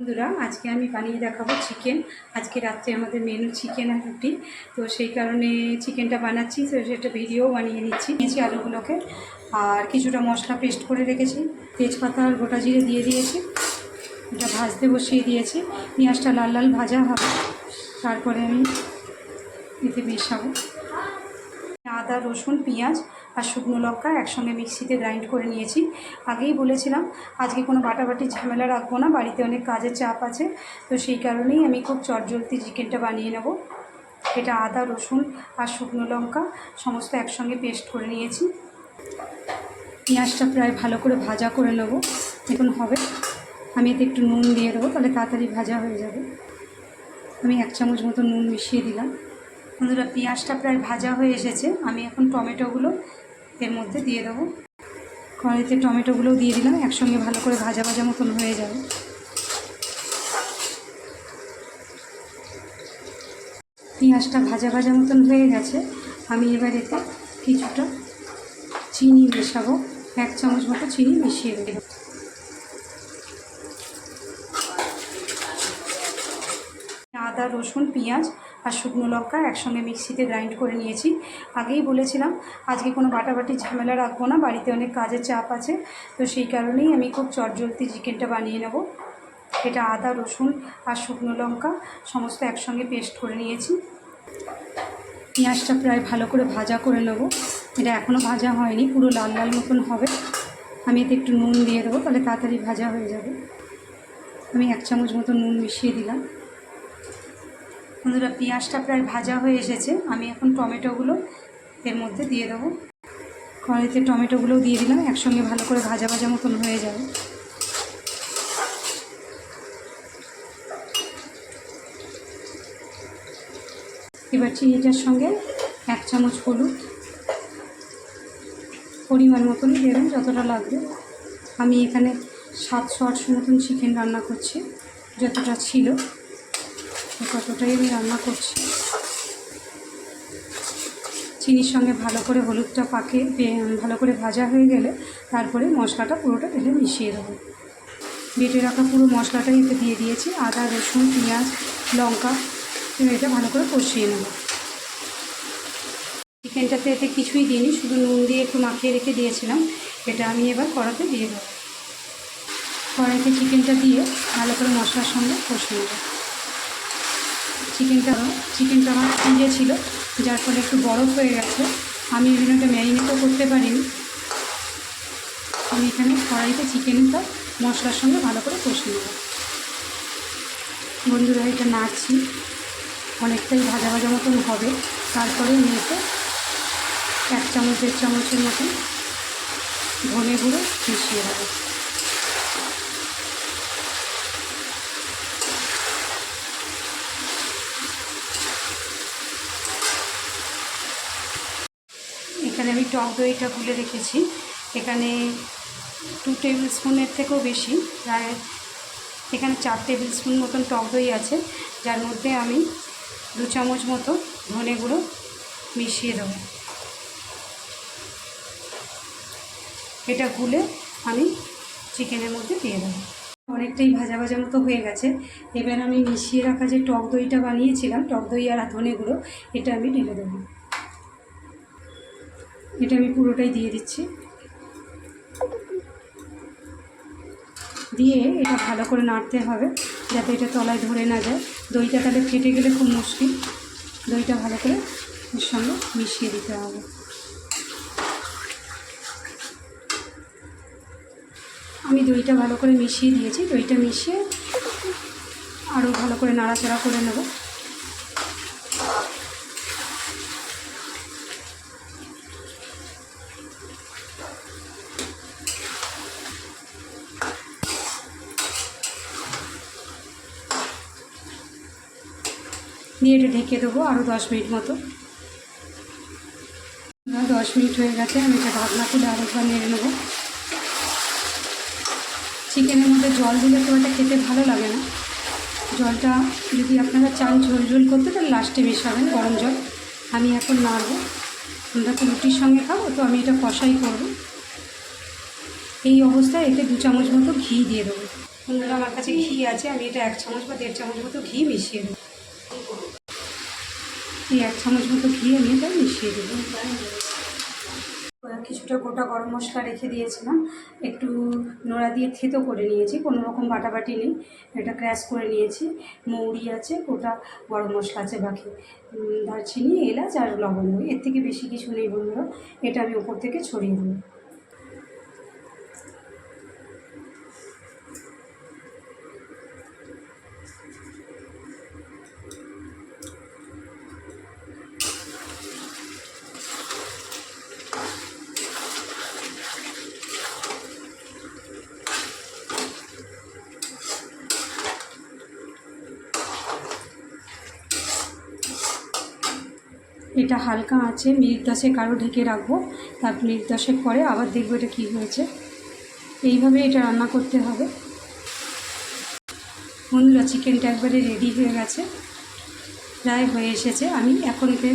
বন্ধুরা, আজকে আমি বানিয়ে দেখাবো চিকেন। আজকে রাত্রে আমাদের মেনু চিকেন আর রুটি, তো সেই কারণে চিকেনটা বানাচ্ছি, তো সেটা ভিডিও বানিয়ে নিয়েছি আলুগুলোকে। আর কিছুটা মশলা পেস্ট করে রেখেছি, তেজপাতা আর গোটা জিরে দিয়ে দিয়েছি, এটা ভাজতে বসিয়ে দিয়েছি। পেঁয়াজটা লাল লাল ভাজা হবে, তারপরে আমি এতে মেশাবো। আদা, রসুন, পেঁয়াজ আর শুকনো লঙ্কা একসঙ্গে মিক্সিতে গ্রাইন্ড করে নিয়েছি। আগেই বলেছিলাম আজকে কোনো বাটাবাটির ঝামেলা রাখবো না, বাড়িতে অনেক কাজের চাপ আছে, তো সেই কারণেই আমি খুব চটজলদি চিকেনটা বানিয়ে নেব। এটা আদা, রসুন আর শুকনো লঙ্কা সমস্ত একসঙ্গে পেস্ট করে নিয়েছি। পেঁয়াজটা প্রায় ভালো করে ভাজা করে নেব, এখন হবে। আমি এতে একটু নুন দিয়ে দেবো, তাহলে তাড়াতাড়ি ভাজা হয়ে যাবে। আমি 1 চামচ মতো নুন মিশিয়ে দিলাম। বন্ধুরা, পেঁয়াজটা প্রায় ভাজা হয়ে এসেছে, আমি এখন টমেটোগুলো এর মধ্যে দিয়ে দেবো। কড়াইতে টমেটোগুলোও দিয়ে দিলাম, একসঙ্গে ভালো করে ভাজা ভাজা মতন হয়ে যাবে। পেঁয়াজটা ভাজা ভাজা মতন হয়ে গেছে, আমি এবার এতে কিছুটা চিনি মেশাবো। 1 চামচ মতো চিনি মিশিয়ে দেব। আদা, রসুন, পেঁয়াজ আর শুকনো লঙ্কা একসঙ্গে মিক্সিতে গ্রাইন্ড করে নিয়েছি। আগেই বলেছিলাম আজকে কোনো বাটাবাটির ঝামেলা রাখবো না, বাড়িতে অনেক কাজের চাপ আছে, তো সেই কারণেই আমি খুব চটজলদি চিকেনটা বানিয়ে নেব। এটা আদা, রসুন আর শুকনো লঙ্কা সমস্ত একসঙ্গে পেস্ট করে নিয়েছি। পেঁয়াজটা প্রায় ভালো করে ভাজা করে নেব, এটা এখনও ভাজা হয়নি, পুরো লাল লাল মতন হবে। আমি এতে একটু নুন দিয়ে দেবো, তাহলে তাড়াতাড়ি ভাজা হয়ে যাবে। আমি 1 চামচ মতো নুন মিশিয়ে দিলাম। বন্ধুরা, পেঁয়াজটা প্রায় ভাজা হয়ে এসেছে, আমি এখন টমেটোগুলো এর মধ্যে দিয়ে দেবো। কড়াইতে টমেটোগুলোও দিয়ে দিলাম, একসঙ্গে ভালো করে ভাজা ভাজা মতন হয়ে যাবে। এবার চিনিটার সঙ্গে 1 চামচ হলুদ, পরিমাণ মতনই দেবেন, যতটা লাগবে। আমি এখানে 700-800 মতন চিকেন রান্না করছি, যতটা ছিল ততটাই আমি রান্না করছি। চিনির সঙ্গে ভালো করে হলুদটা ভালো করে ভাজা হয়ে গেলে তারপরে মশলাটা পুরোটা ঢেলে মিশিয়ে দেবো। বেটে রাখা পুরো মশলাটাই এতে দিয়ে দিয়েছি। আদা, রসুন, পেঁয়াজ, লঙ্কা, এটা ভালো করে কষিয়ে নেব। চিকেনটাতে এতে কিছুই দিইনি, শুধু নুন দিয়ে একটু মাখিয়ে রেখে দিয়েছিলাম। এটা আমি এবার কড়াতে দিয়ে দেবো। কড়াইতে চিকেনটা দিয়ে ভালো করে মশলার সঙ্গে কষিয়ে নেব। চিকেনটা আমার ভিজে ছিল, যার ফলে একটু বরফ হয়ে গেছে। আমি এখানে ম্যারিনেটও করতে পারিনি। আমি এখানে কড়াইতে চিকেনটা মশলার সঙ্গে ভালো করে কষিয়ে নেব। বন্ধুরা, এটা নাড়ছি, অনেকটাই ভাজা ভাজা মতন হবে। তারপরে নিয়েছে 1 চামচ 1.5 চামচের মতন ধনে গুঁড়ো মিশিয়ে দেবো। এখানে আমি টক দইটা গুলে রেখেছি, এখানে 2 টেবিল স্পুনের থেকেও বেশি, প্রায় এখানে 4 টেবিল স্পুন মতন টক দই আছে, যার মধ্যে আমি 2 চামচ মতো ধনে গুঁড়ো মিশিয়ে দেবো। এটা গুলে আমি চিকেনের মধ্যে দিয়ে দেবো। অনেকটাই ভাজা ভাজা মতো হয়ে গেছে। এবার আমি মিশিয়ে রাখা যে টক দইটা বানিয়েছিলাম, টক দই আর ধনে গুঁড়ো, এটা আমি ঢেলে দেবো। এটা আমি পুরোটাই দিয়ে দিচ্ছি। দিয়ে এটা ভালো করে নাড়তে হবে, যাতে এটা তলায় ধরে না যায়। দইটা তাহলে ফেটে গেলে খুব মুশকিল। দইটা ভালো করে এর সঙ্গে মিশিয়ে দিতে হবে। আমি দইটা ভালো করে মিশিয়ে দিয়েছি। দইটা মিশিয়ে আরও ভালো করে নাড়াচাড়া করে নেব। দিয়ে এটা ঢেকে দেবো আরও 10 মিনিট মতো। 10 মিনিট হয়ে গেছে, আমি এটা ঢাকনা খুলে আরেকবার নেড়ে নেব। চিকেনের মধ্যে জল দিলে তো এটা খেতে ভালো লাগে না। জলটা যদি আপনারা চান ঝোল ঝোল করতে, তাহলে লাস্টে মেশাবেন গরম জল। আমি এখন নাড়বো, আমরা তো রুটির সঙ্গে খাবো, তো আমি এটা কষাই করব। এই অবস্থায় এতে 2 চামচ মতো ঘি দিয়ে দেবো। বন্ধুরা আমার কাছে ঘি আছে, আমি এটা 1 চামচ বা 1.5 চামচ মতো ঘি মিশিয়ে দেবো। এই 1 চামচ মতো ঘি আমি এটা মিশিয়ে দেবো। কিছুটা গোটা গরম মশলা রেখে দিয়েছিলাম, একটু নোড়া দিয়ে থেতো করে নিয়েছি, কোনো রকম বাটাবাটি নেই, এটা ক্র্যাশ করে নিয়েছি। মৌরি আছে, গোটা গরম মশলা আছে, বাকি দারচিনি, এলাচ আর লবঙ্গ, এর থেকে বেশি কিছু নেই বন্ধুরা। এটা আমি উপর থেকে ছড়িয়ে দেবো। এটা হালকা আছে, মিনিট 10 আরও ঢেকে রাখবো, তারপর মিনিট 10 পরে আবার দেখবো এটা কী হয়েছে। এইভাবে এটা রান্না করতে হবে। বন্ধুরা চিকেনটা একবারে রেডি হয়ে গেছে, প্রায় হয়ে এসেছে। আমি এখন এতে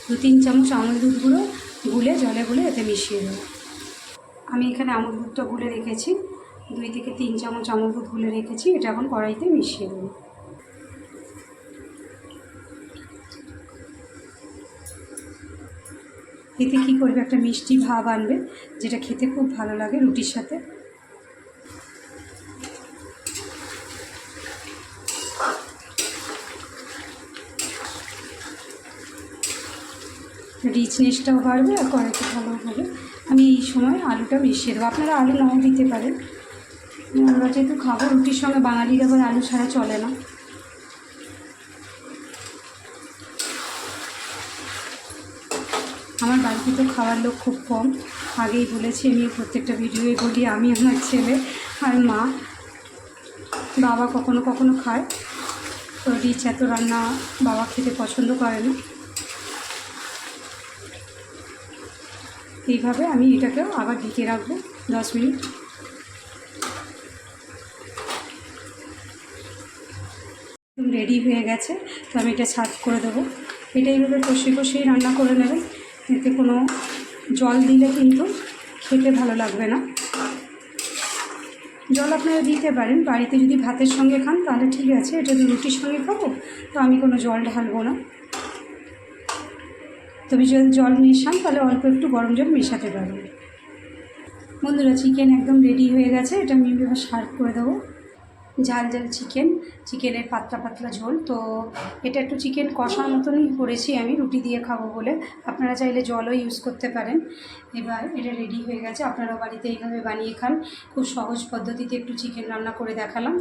2-3 চামচ আমুল দুধ গুঁড়ো জলে গুলে এতে মিশিয়ে দেবো। আমি এখানে আমুল দুধটা গুলে রেখেছি, 2 থেকে 3 চামচ আমুল দুধ গুলে রেখেছি, এটা এখন কড়াইতে মিশিয়ে দেবো। এতে কী করবে, একটা মিষ্টি ভাব আনবে, যেটা খেতে খুব ভালো লাগে রুটির সাথে। রিচনেসটাও বাড়বে আর কড়াইতে ভালো হবে। আমি এই সময় আলুটা মিশিয়ে দেবো, আপনারা আলু নাও দিতে পারেন। আমরা যেহেতু খাবো রুটির সঙ্গে, বাঙালির আবার আলু ছাড়া চলে না। আমার বাড়িতে তো খাওয়ার লোক খুব কম, আগেই বলেছি, আমি প্রত্যেকটা ভিডিওই বলি, আমি, আমার ছেলে আর মা। বাবা কখনো কখনো খায়, তো রিচ এত রান্না বাবা খেতে পছন্দ করে না। এইভাবে আমি এটাকেও আবার ঢেকে রাখবো 10 মিনিট। রেডি হয়ে গেছে, তো আমি এটা সার্ভ করে দেবো। এটা এইভাবে কষিয়ে কষিয়ে রান্না করে নেবেন, এতে কোনো জল দিলে কিন্তু খেতে ভালো লাগবে না। জল আপনারা দিতে পারেন, বাড়িতে যদি ভাতের সঙ্গে খান তাহলে ঠিক আছে, এটা তো রুটির সঙ্গে খাবো, তো আমি কোনো জল ঢালবো না। তবে যদি জল মেশান তাহলে অল্প একটু গরম জল মেশাতে পারবেন। বন্ধুরা চিকেন একদম রেডি হয়ে গেছে, এটা আমি এবার সার্ভ করে দেবো। ঝাল ঝাল চিকেনের পাতলা পাতলা ঝোল। তো এটা একটু চিকেন কষার মতনই করেছি আমি, রুটি দিয়ে খাবো বলে। আপনারা চাইলে জলও ইউজ করতে পারেন। এবার এটা রেডি হয়ে গেছে, আপনারাও বাড়িতে এইভাবে বানিয়ে খান। খুব সহজ পদ্ধতিতে একটু চিকেন রান্না করে দেখালাম।